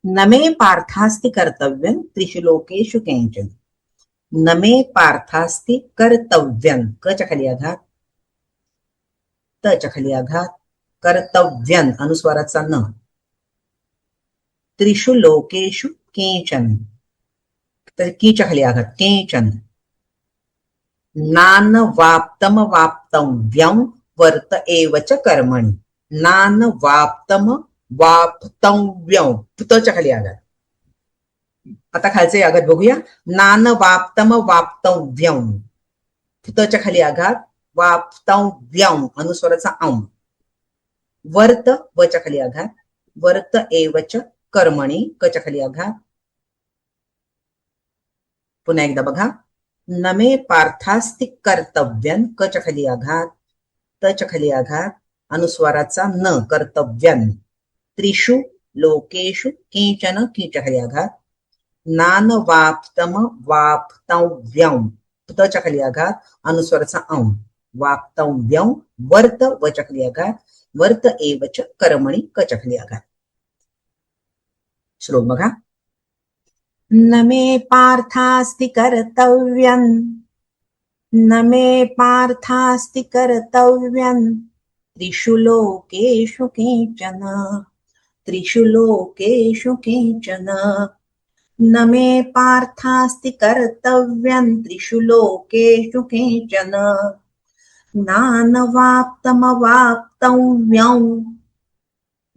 न मे पार्थास्ति कर्तव्यं त्रिषु लोकेषु किंचन. न मे पार्थास्ति कर्तव्यं, क च्या खाली आघात, त च्या खाली आघात, कर्तव्यं अनुस्वाराचा न. त्रिषु लोकेषु किंचन, तर की च्या खाली आघात, किंचन. नानवाप्तम वाप्तव्यं वर्त एव च कर्मणि. नानवाप्तम वाप्तव्यं, त च्या खाली आघात. आता खालचे आघात बघूया. नानवाप्तम वाप्तव्यं, त च्या खाली आघात, वाप्तव्यं अनुस्वाराचा औं. वर्त, व च्या खाली आघात, वर्त एव च कर्मणि, क च्या खाली आघात. पुन्हा एकदा बघा. न मे पार्थास्ति कर्तव्यं, क च्या खाली आघात, त च्या खाली आघात, अनुस्वाराचा न, कर्तव्यं. त्रिषु लोकेषु किंचन, की च्या खाली आघात. नानवाप्तम वाप्तव्यं, त च्या खाली आघात, अनुस्वाराचा औं. वाप्तव्यं वर्त, व च्या खाली आघात, वर्त एव च कर्मणि, क च्या खाली आघात. श्लोक बघा. न मे पार्थास्ति कर्तव्यं, न मे पार्थास्ति कर्तव्यं त्रिषु लोकेषु किंचन, त्रिषु लोकेषु किंचन. न मे पार्थास्ति कर्तव्यं त्रिषु लोकेषु किंचन. नानवाप्तमवाप्तव्यं,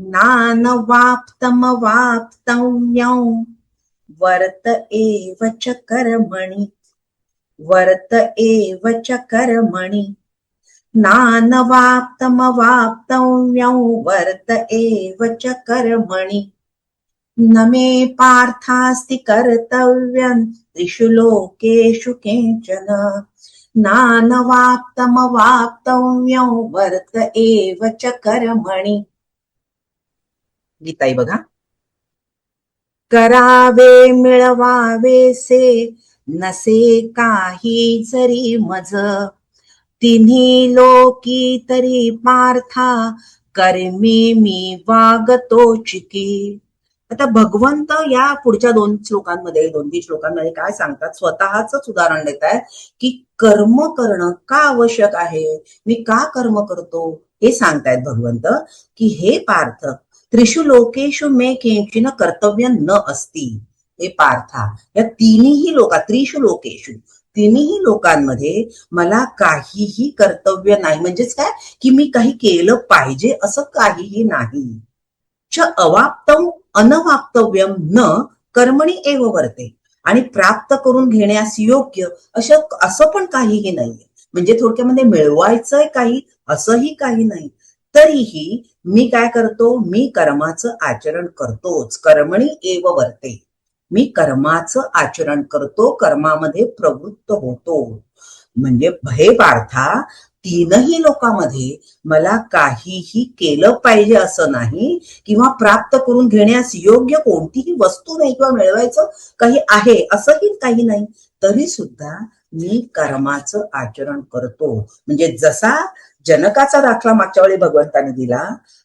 नानवाप्तमवाप्तव्यं वर्त एव च कर्मणि, वर्त एव च कर्मणि. नानवाप्तमवाप्तव्यं वर्त एव च कर्मणि. न मे पार्थास्ति कर्तव्यं त्रिषु लोकेषु किंचन. नानवाप्तमवाप्तव्यं वर्त एव च कर्मणि. गीताई बघा. करावे मिळवावेसे नसे काही जरी मज, तिन्ही लोकी तरी पार्था कर्मी मी वागतो चिकी. आता भगवंत या पुढच्या दोन श्लोकांमध्ये, 2-3 श्लोकांमध्ये काय सांगतात, स्वतःच उदाहरण देत आहेत की कर्म करणं का आवश्यक आहे, मी का कर्म करतो हे सांगतायत भगवंत. की हे पार्थ, त्रिषु लोकेषु मे किंचिन कर्तव्य न अस्ति. हे पार्था, या तिन्ही लोकात, त्रिषु लोकेषु, तिन्ही लोकांमध्ये मला काहीही कर्तव्य नाही. म्हणजेच काय, की मी काही केलं पाहिजे असं काहीही नाही. च अवाप्तम अनवाप्तव्यम न कर्मणी एव वर्ते. आणि प्राप्त करून घेण्यास योग्य असं पण काहीही नाहीये. म्हणजे थोडक्यामध्ये मिळवायचंय काही असंही काही नाही. तरीही मी काय करतो, मी कर्माचं आचरण करतोच. कर्मणी एव वर्ते, मी कर्माचं आचरण करतो, कर्मामध्ये प्रवृत्त होतो. म्हणजे हे पार्था, तीनही लोकांमध्ये मला काहीही केलं पाहिजे असं नाही, किंवा प्राप्त करून घेण्यास योग्य कोणतीही वस्तू नाही, किंवा मिळवायचं काही आहे असंही काही नाही. तरी सुद्धा मी कर्माचं आचरण करतो. म्हणजे जसा जनकाचा दाखला मागच्या वेळी भगवंताने दिला,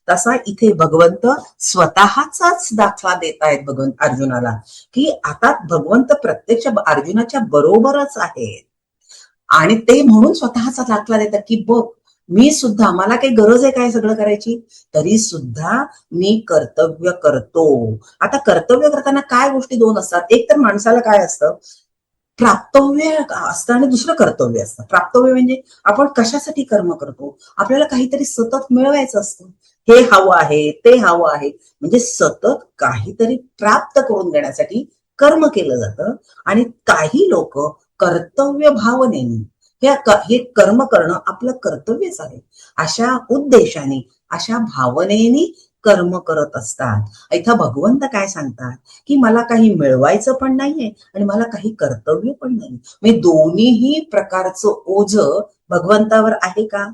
तसा इथे भगवंत स्वतःचाच दाखला देत आहेत भगवंत अर्जुनाला. की आता भगवंत प्रत्यक्ष अर्जुनाच्या बरोबरच आहेत. आणि ते म्हणून स्वतःचा दाखला देतात की बघ, मी सुद्धा, मला काही गरज आहे काय सगळं करायची, तरी सुद्धा मी कर्तव्य करतो. आता कर्तव्य करताना काय गोष्टी दोन असतात. एक तर माणसाला काय असतं, प्राप्तव्य असतं आणि दुसरं कर्तव्य असतं. प्राप्तव्य म्हणजे आपण कशासाठी कर्म करतो, आपल्याला काहीतरी सतत मिळवायचं असतं. हे हवं आहे, ते हवं आहे, म्हणजे सतत काहीतरी प्राप्त करून देण्यासाठी कर्म केलं जातं. आणि काही लोक कर्तव्य भावनेने हे कर्म करणं आपलं कर्तव्यच आहे अशा उद्देशाने, अशा भावनेने कर्म करत असतात. इथं भगवंत काय सांगतात की मला काही मिळवायचं पण नाहीये आणि मला काही कर्तव्य पण नाही. मी दोन्हीही प्रकारचं ओझ भगवंतावर आहे का,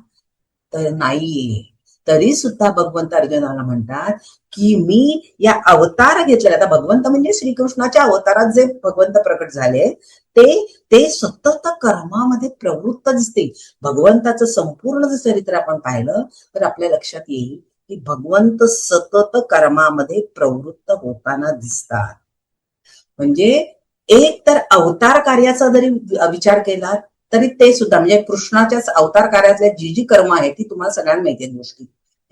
तर नाहीये. तरी सुद्धा भगवंत अर्जुनाला म्हणतात की मी या अवतार घेतलेला, आता भगवंत म्हणजे श्रीकृष्णाच्या अवतारात जे भगवंत प्रकट झाले ते सतत कर्मामध्ये प्रवृत्त दिसते. भगवंताचं संपूर्ण जर चरित्र आपण पाहिलं तर आपल्या लक्षात येईल की भगवंत सतत कर्मामध्ये प्रवृत्त होताना दिसतात. म्हणजे एक तर अवतार कार्याचा जरी विचार केला तरी ते सुद्धा म्हणजे कृष्णाच्याच अवतार कार्यातल्या जी जी कर्म आहे ती तुम्हाला सगळ्यांना माहिती आहेत गोष्टी,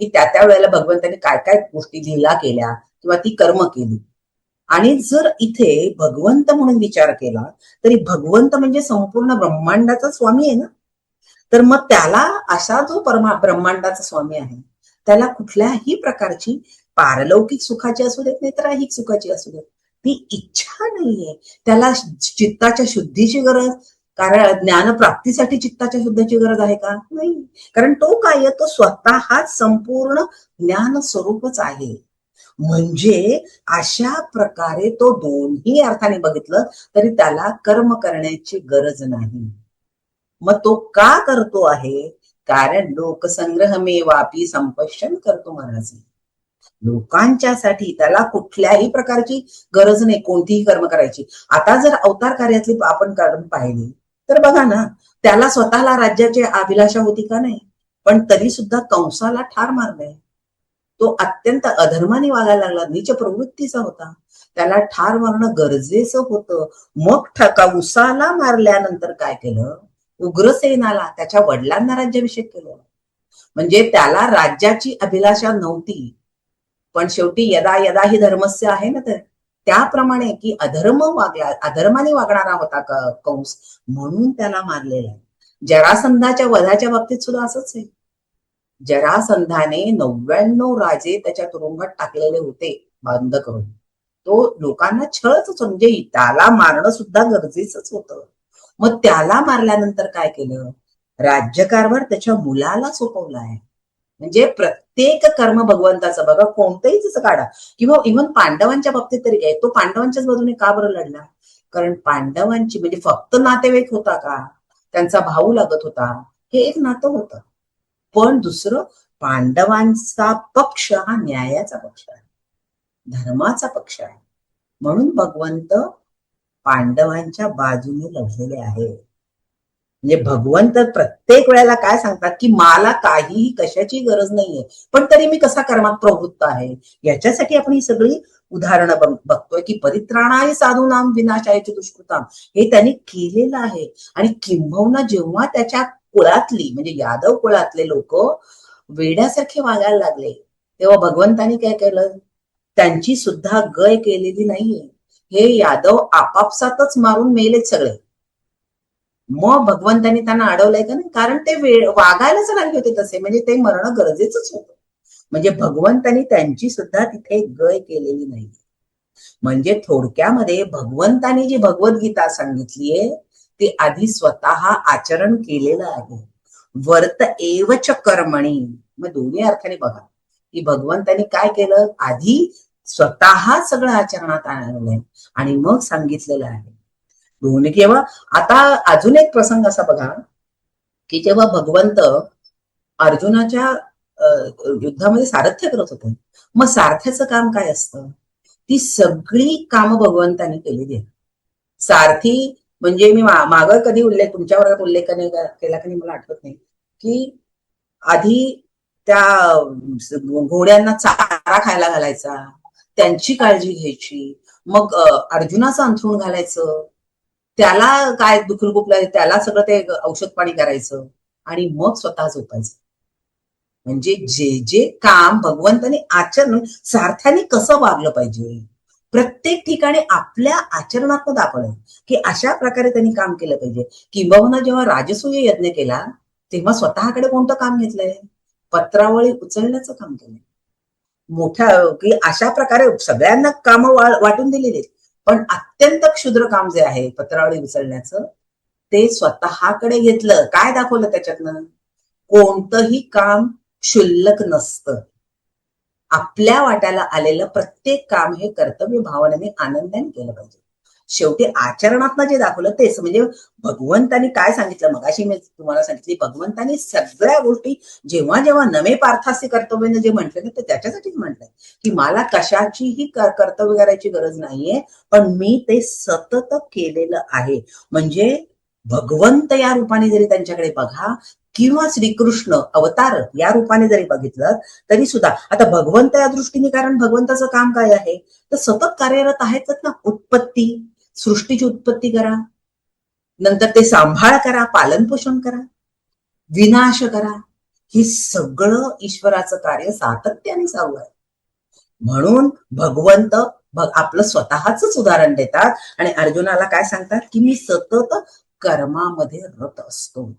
की त्या वेळेला भगवंतांनी काय काय गोष्टी लीला केल्या किंवा ती कर्म केली. आणि जर इथे भगवंत म्हणून विचार केला तरी भगवंत म्हणजे संपूर्ण ब्रह्मांडाचा स्वामी आहे ना. तर मग त्याला असा जो ब्रह्मांडाचा स्वामी आहे त्याला कुठल्याही प्रकारची पारलौकिक सुखाची असू देत नाही तर ऐहिक सुखाची असू देत ती इच्छा नाहीये. त्याला चित्ताच्या शुद्धीची गरज, कारण ज्ञानप्राप्तीसाठी चित्ताच्या शुद्धीची गरज आहे का? नाही. कारण तो काय आहे, तो स्वतःच संपूर्ण ज्ञान स्वरूपच आहे. म्हणजे अशा प्रकारे तो दोन्ही अर्थाने बघितलं तरी त्याला कर्म करण्याची गरज नाही. मग तो का करतो आहे? कारण लोकसंग्रह मे वापी संपशन करतो महाराज. लोकांच्यासाठी त्याला कुठल्याही प्रकारची गरज नाही कोणतीही कर्म करायची. आता जर अवतार कार्यातली आपण कर्म पाहिली तर बघा ना, त्याला स्वतःला राज्याची अभिलाषा होती का? नाही. पण तरी सुद्धा कंसाला ठार मारलंय. तो अत्यंत अधर्माने वागायला लागला, नीच प्रवृत्तीचा होता. त्याला ठार मारणं गरजेचं होतं. मग कंसाला मारल्यानंतर काय केलं? उग्रसेनाला, त्याच्या वडिलांना राज्याभिषेक केला. म्हणजे त्याला राज्याची अभिलाषा नव्हती, पण शेवटी यदा यदा ही धर्मस्य आहे ना, तर त्याप्रमाणे की अधर्माने वागणारा होता कंस, म्हणून त्याला मारलेला आहे. जरासंधाच्या वधाच्या बाबतीत सुद्धा असंच आहे. जरासंधाने 99 राजे त्याच्या तुरुंगात टाकलेले होते बंद करून. तो लोकांना छळच, म्हणजे त्याला मारणं सुद्धा गरजेचंच होतं. मग त्याला मारल्यानंतर काय केलं? राज्यकारभार त्याच्या मुलाला सोपवला आहे. म्हणजे प्रत्येक कर्म भगवंताचं बघा, कोणतंही जसं काढा, किंवा इव्हन पांडवांच्या बाबतीत तरी काय, तो पांडवांच्याच बाजूने का बरं लढला? कारण पांडवांची म्हणजे फक्त नातेवाईक होता का? त्यांचा भाऊ लागत होता, हे एक नातं होतं. पण दुसरं, पांडवांचा पक्ष हा न्यायाचा पक्ष आहे, धर्माचा पक्ष आहे. म्हणून भगवंत पांडवांच्या बाजूने लढलेले आहे. म्हणजे भगवंत प्रत्येक वेळेला काय सांगतात की मला काहीही कशाची गरज नाहीये, पण तरी मी कसा कर्मात प्रवृत्त आहे. याच्यासाठी आपण ही सगळी उदाहरणं बघतोय की परित्राणाय साधूनाम विनाशायची दुष्कृताम, हे त्यांनी केलेलं आहे. आणि किंबहुना जेव्हा त्याच्या कुळातली म्हणजे यादव कुळातले लोक वेड्यासारखे वागायला लागले तेव्हा भगवंतानी काय केलं? त्यांची सुद्धा गय केलेली नाहीये. हे यादव आपापसातच मारून मेलेत सगळे. मग भगवंतांनी त्यांना अडवलंय का? नाही. कारण ते वागायलाच लागले होते तसे, म्हणजे ते मरणं गरजेचंच होतं. म्हणजे भगवंतांनी त्यांची सुद्धा तिथे गय केलेली नाही. म्हणजे थोडक्यामध्ये भगवंतांनी जी भगवद्गीता सांगितलीये ते आधी स्वतः आचरण केलेलं आहे. वर्त एवच कर्मणी. मग दोन्ही अर्थाने बघा की भगवंतांनी काय केलं? आधी स्वतः सगळं आचरणात आणलंय आणि मग सांगितलेलं आहे. दोन्ही केव्हा? आता अजून एक प्रसंग असा बघा की जेव्हा भगवंत अर्जुनाच्या युद्धामध्ये सारथ्य करत होते, मग सारथ्याचं काम काय असतं? ती सगळी कामं भगवंतांनी केलेली आहे. सारथी म्हणजे मी माग कधी उल्लेख तुमच्या वर्गात उल्लेख केला की मला आठवत नाही, की आधी त्या घोड्यांना चारा खायला घालायचा, त्यांची काळजी घ्यायची, मग अर्जुनाचं अंथरूण घालायचं, त्याला काय दुखल गुपलं त्याला सगळं ते औषध पाणी करायचं आणि मग स्वतः झोपायचं. म्हणजे जे जे काम भगवंताने आचरण, सारथ्याने कसं वागलं पाहिजे प्रत्येक ठिकाणी आपल्या आचरणात दाखवलंय की अशा प्रकारे त्यांनी काम केलं पाहिजे. किंबहुना जेव्हा राजसूय यज्ञ केला तेव्हा स्वतःकडे कोणतं काम घेतलंय? पत्रावळी उचलण्याचं काम केलंय. मोठ्या की अशा प्रकारे सगळ्यांना काम वाटून दिलेली, पण अत्यंत क्षुद्र काम जे आहे पत्रावळी उचलण्याचं ते स्वतःकडे घेतलं. काय दाखवलं त्याच्यातनं? कोणतंही काम क्षुल्लक नसतं. आपल्या वाट्याला आलेलं प्रत्येक काम हे कर्तव्य भावनेने आनंदाने केलं पाहिजे. शेवटी आचरणातनं जे दाखवलं तेच, म्हणजे भगवंतानी काय सांगितलं? मगाशी मी तुम्हाला सांगितली, भगवंतानी सगळ्या गोष्टी जेव्हा जेव्हा नवे पार्थास्य कर्तव्यानं जे म्हटलं ना ते त्याच्यासाठीच म्हटलंय की मला कशाचीही कर्तव्य करायची गरज नाहीये, पण मी ते सतत केलेलं आहे. म्हणजे भगवंत या रूपाने जरी त्यांच्याकडे बघा किंवा श्रीकृष्ण अवतार या रूपाने जरी बघितलं तरी सुद्धा, आता भगवंत या दृष्टीने, कारण भगवंताचं काम काय आहे तर सतत कार्यरत आहेतच ना. उत्पत्ती, सृष्टीची उत्पत्ती करा, नंतर ते सांभाळ करा, पालन पोषण करा, विनाश करा, हे सगळं ईश्वराचं कार्य सातत्याने चालू आहे. म्हणून भगवंत आपलं स्वतःच उदाहरण देतात आणि अर्जुनाला काय सांगतात की मी सतत कर्मामध्ये रत असतो.